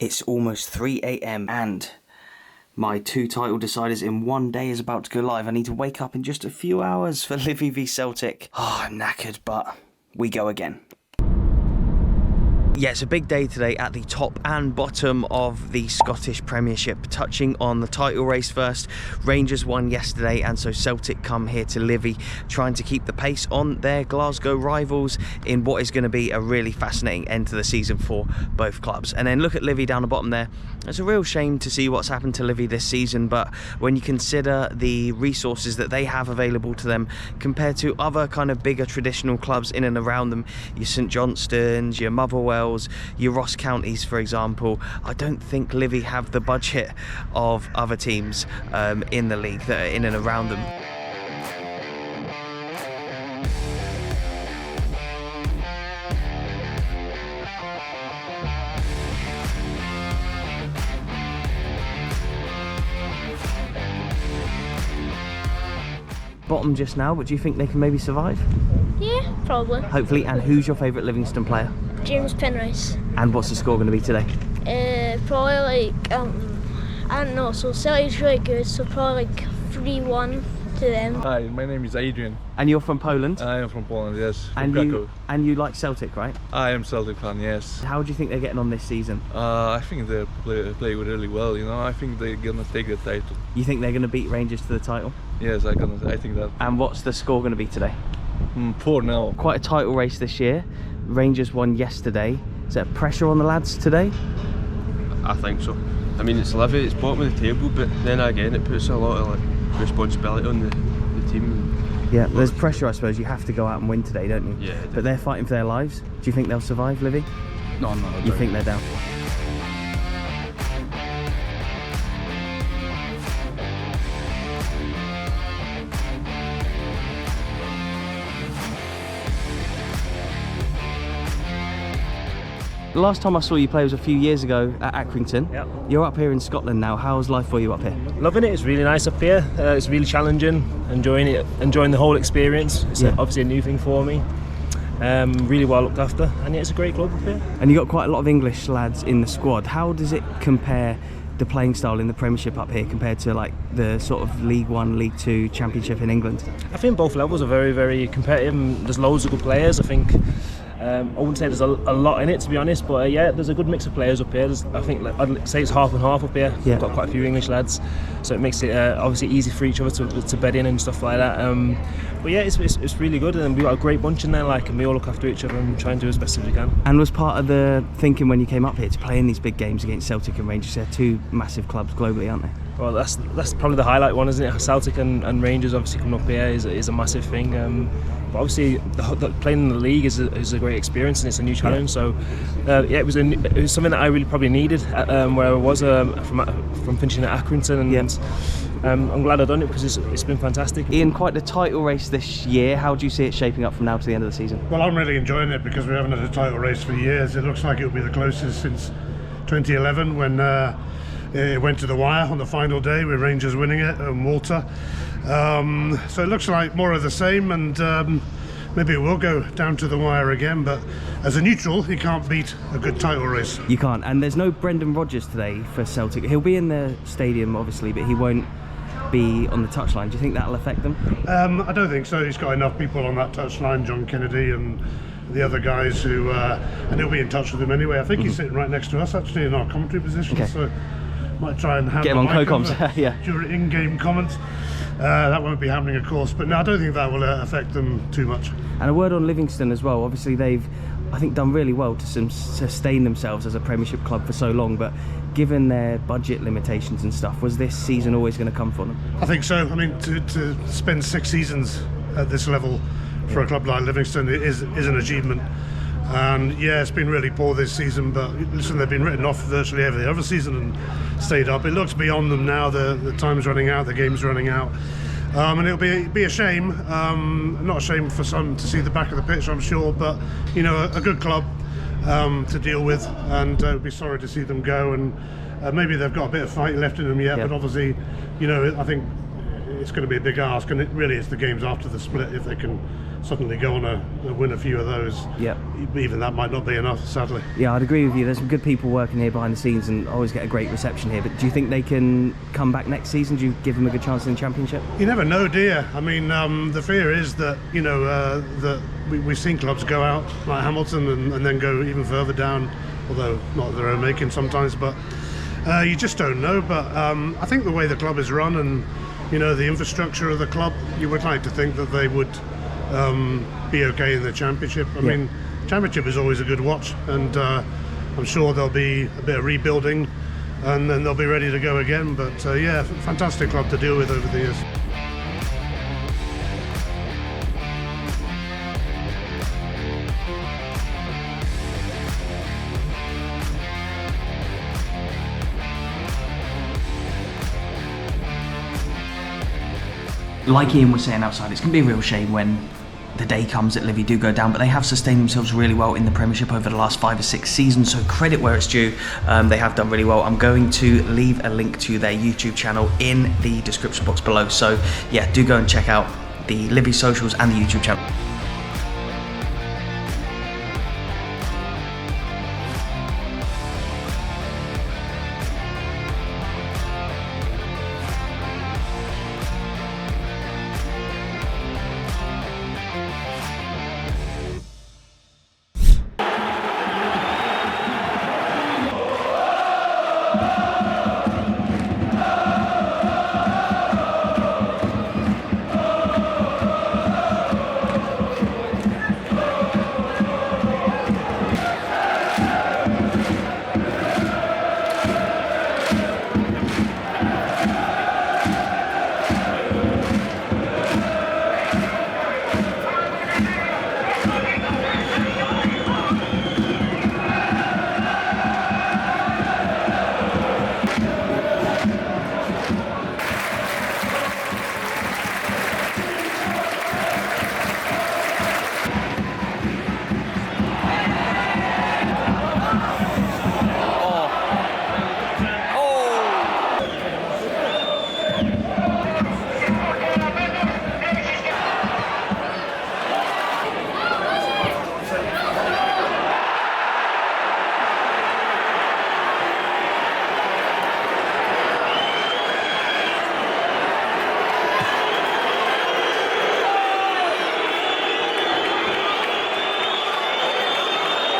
It's almost 3 AM and my 2 title deciders in one day is about to go live. I need to wake up in just a few hours for Livi v Celtic. Oh, I'm knackered, but we go again. Yeah, it's a big day today at the top and bottom of the Scottish Premiership. Touching on the title race first, Rangers won yesterday, and so Celtic come here to Livi, trying to keep the pace on their Glasgow rivals in what is going to be a really fascinating end to the season for both clubs. And then look at Livi down the bottom there. It's a real shame to see what's happened to Livi this season, but when you consider the resources that they have available to them compared to other kind of bigger traditional clubs in and around them, your St Johnstones, your Motherwells, your Ross Counties, for example, I don't think Livi have the budget of other teams in the league that are in and around them. Bottom just now, but do you think they can maybe survive? Yeah, probably. Hopefully. And who's your favourite Livingston player? James Penrice. And what's the score going to be today? Probably like, I don't know, so Celtic's really good, so probably like 3-1 to them. Hi, my name is Adrian. And you're from Poland? I am from Poland, yes. And you like Celtic, right? I am Celtic fan, yes. How do you think they're getting on this season? I think they play really well, you know. I think they're gonna take the title. You think they're going to beat Rangers to the title? Yes, I think that. And what's the score going to be today? 4-0. Quite a title race this year. Rangers won yesterday. Is there pressure on the lads today? I think so. I mean, it's Livi, it's bottom of the table, but then again it puts a lot of responsibility on the team. Yeah, there's pressure, I suppose. You have to go out and win today, don't you? Yeah. But they're fighting for their lives. Do you think they'll survive, Livi? No. You think they're down? The last time I saw you play was a few years ago at Accrington. Yep. You're up here in Scotland now. How's life for you up here? Loving it. It's really nice up here. It's really challenging. Enjoying it. Enjoying the whole experience. It's obviously a new thing for me. Really well looked after, and yeah, it's a great club up here. And you got quite a lot of English lads in the squad. How does it compare, the playing style in the Premiership up here compared to like the sort of League One, League Two, Championship in England? I think both levels are very, very competitive. And there's loads of good players. I think. I wouldn't say there's a lot in it, to be honest, but yeah, there's a good mix of players up here. I think I'd say it's half and half up here. Yeah. We've got quite a few English lads, so it makes it obviously easy for each other to bed in and stuff like that. But yeah, it's really good, and we've got a great bunch in there, and we all look after each other and try and do as best as we can. And was part of the thinking when you came up here to play in these big games against Celtic and Rangers? They're two massive clubs globally, aren't they? Well, that's probably the highlight one, isn't it? Celtic and Rangers obviously coming up here is a massive thing. But obviously, playing in the league is a great experience, and it's a new challenge. So, it was something that I really probably needed where I was from finishing at Accrington, and I'm glad I've done it because it's been fantastic. Ian, quite the title race this year. How do you see it shaping up from now to the end of the season? Well, I'm really enjoying it because we haven't had a title race for years. It looks like it'll be the closest since 2011 when it went to the wire on the final day with Rangers winning it and Walter. So it looks like more of the same, and maybe it will go down to the wire again, but as a neutral you can't beat a good title race. You can't, and there's no Brendan Rodgers today for Celtic. He'll be in the stadium obviously, but he won't be on the touchline. Do you think that'll affect them? I don't think so. He's got enough people on that touchline, John Kennedy and the other guys who and he'll be in touch with them anyway. I think he's sitting right next to us actually in our commentary position. Okay. So might try and have get him on co-coms. Yeah. During in-game comments. That won't be happening, of course, but no, I don't think that will affect them too much. And a word on Livingston as well. Obviously, they've, I think, done really well to sustain themselves as a Premiership club for so long, but given their budget limitations and stuff, was this season always going to come for them? I think so. I mean, to spend 6 seasons at this level for a club like Livingston is an achievement. And yeah, it's been really poor this season, but listen, they've been written off virtually every other season and stayed up. It looks beyond them now. The time's running out, the game's running out, and it'll be a shame. Not a shame for some to see the back of the pitch, I'm sure, but you know, a good club to deal with, and I'd be sorry to see them go. And maybe they've got a bit of fight left in them yet, but obviously, you know, I think it's going to be a big ask, and it really is the games after the split. If they can suddenly go on a win a few of those, even that might not be enough, sadly. Yeah, I'd agree with you. There's some good people working here behind the scenes and always get a great reception here. But do you think they can come back next season? Do you give them a good chance in the Championship? You never know, do you? I mean, the fear is that, you know, that we've seen clubs go out like Hamilton and then go even further down, although not their own making sometimes, but you just don't know. But I think the way the club is run and, you know, the infrastructure of the club, you would like to think that they would be okay in the Championship. I mean, Championship is always a good watch, and I'm sure there'll be a bit of rebuilding and then they'll be ready to go again. But yeah, fantastic club to deal with over the years. Like Ian was saying outside, it's going to be a real shame when the day comes that Livi do go down, but they have sustained themselves really well in the Premiership over the last 5 or 6 seasons, so credit where it's due. They have done really well. I'm going to leave a link to their YouTube channel in the description box below, so yeah, do go and check out the Livi socials and the YouTube channel.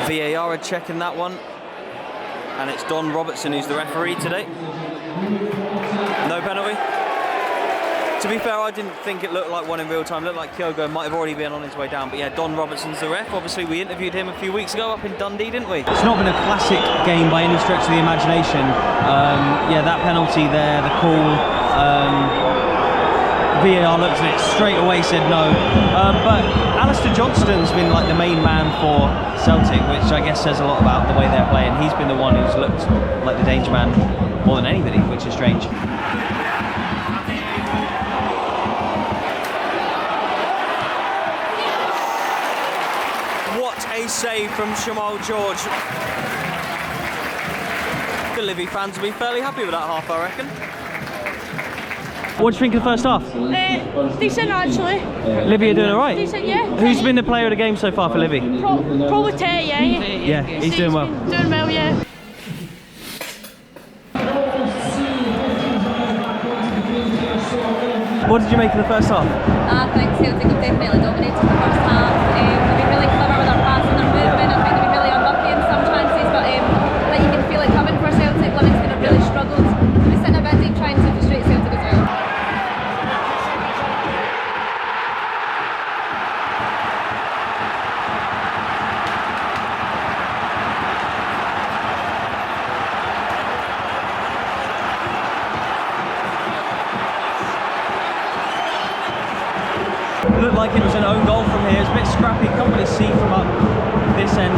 VAR are checking that one, and it's Don Robertson who's the referee today. No penalty. To be fair, I didn't think it looked like one in real time. It looked like Kyogo might have already been on his way down, but yeah, Don Robertson's the ref. Obviously, we interviewed him a few weeks ago up in Dundee, didn't we? It's not been a classic game by any stretch of the imagination. Yeah, that penalty there, the call. VAR looked at it straight away, said no. But Alistair Johnston's been like the main man for Celtic, which I guess says a lot about the way they're playing. He's been the one who's looked like the danger man more than anybody, which is strange. What a save from Shamal George. The Livi fans will be fairly happy with that half, I reckon. What do you think of the first half? Decent actually. Livi are doing alright? Decent, yeah. Who's been the player of the game so far for Livi? Probably Tay, yeah. Yeah, he's doing well. Doing well, yeah. What did you make of the first half? I think Celtic have definitely dominated the first half. They've been really clever with their pass and their movement. I think they've been really unlucky in some chances, but like you can feel it coming for Celtic. Livingston have really struggled. They've been sitting a bit deep trying to frustrate Celtic as well. It looked like it was an own goal from here. It's a bit scrappy, can't really see from up this end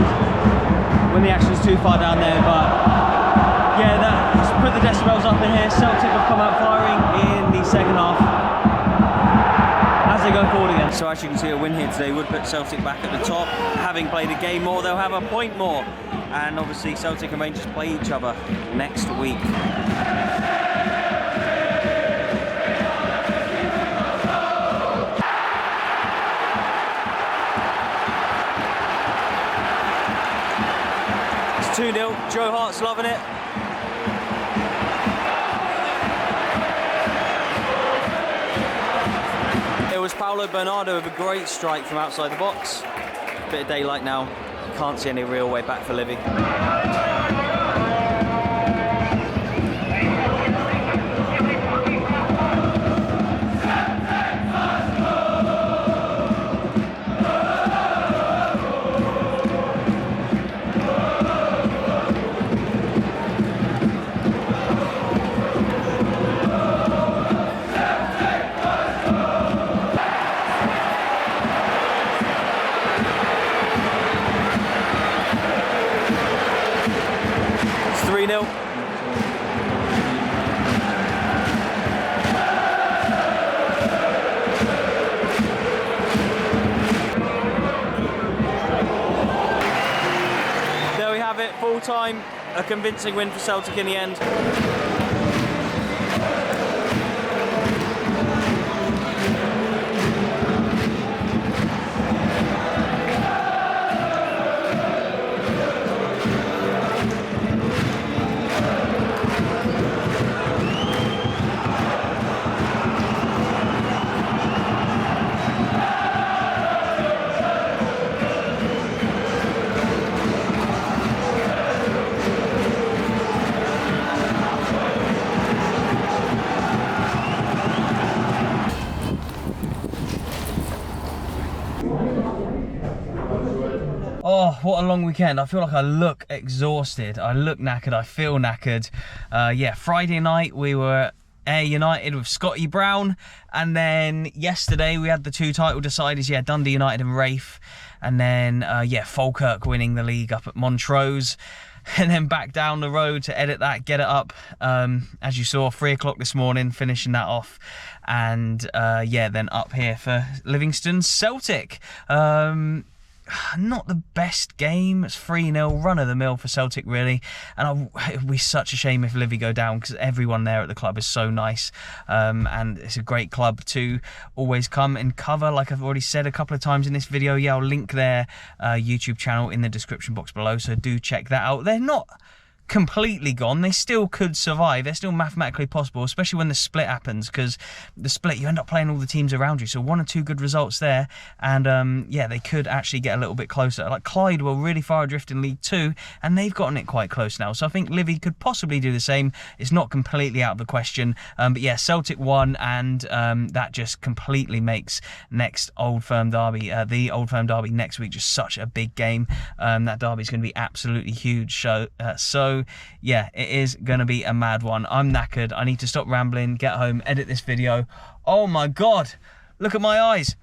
when the action's too far down there, but yeah, that's put the decibels up in here. Celtic have come out firing in the second half as they go forward again. So as you can see, a win here today would put Celtic back at the top. Having played a game more, they'll have a point more, and obviously Celtic and Rangers play each other next week. 2-0. Joe Hart's loving it. It was Paulo Bernardo with a great strike from outside the box. Bit of daylight now. Can't see any real way back for Livi. There we have it, full time, a convincing win for Celtic in the end. Oh, what a long weekend. I feel like I look exhausted. I look knackered. I feel knackered. Yeah, Friday night we were Ayr United with Scotty Brown. And then yesterday we had the 2 title deciders. Yeah, Dundee United and Rafe. And then, yeah, Falkirk winning the league up at Montrose. And then back down the road to edit that, get it up. As you saw, 3 o'clock this morning, finishing that off. And, yeah, then up here for Livingston Celtic. Not the best game. It's 3-0, run-of-the-mill for Celtic, really. And it would be such a shame if Livi go down, because everyone there at the club is so nice. And it's a great club to always come and cover. Like I've already said a couple of times in this video, yeah, I'll link their YouTube channel in the description box below, so do check that out. They're not completely gone. They still could survive. They're still mathematically possible, especially when the split happens, because the split, you end up playing all the teams around you. So 1 or 2 good results there, and yeah, they could actually get a little bit closer. Like Clyde were really far adrift in League 2, and they've gotten it quite close now. So I think Livi could possibly do the same. It's not completely out of the question. But yeah, Celtic won, and that just completely makes next Old Firm derby, the Old Firm derby next week, just such a big game. That derby is going to be absolutely huge. So yeah, it is going to be a mad one. I'm knackered. I need to stop rambling, get home, edit this video. Oh my God, look at my eyes.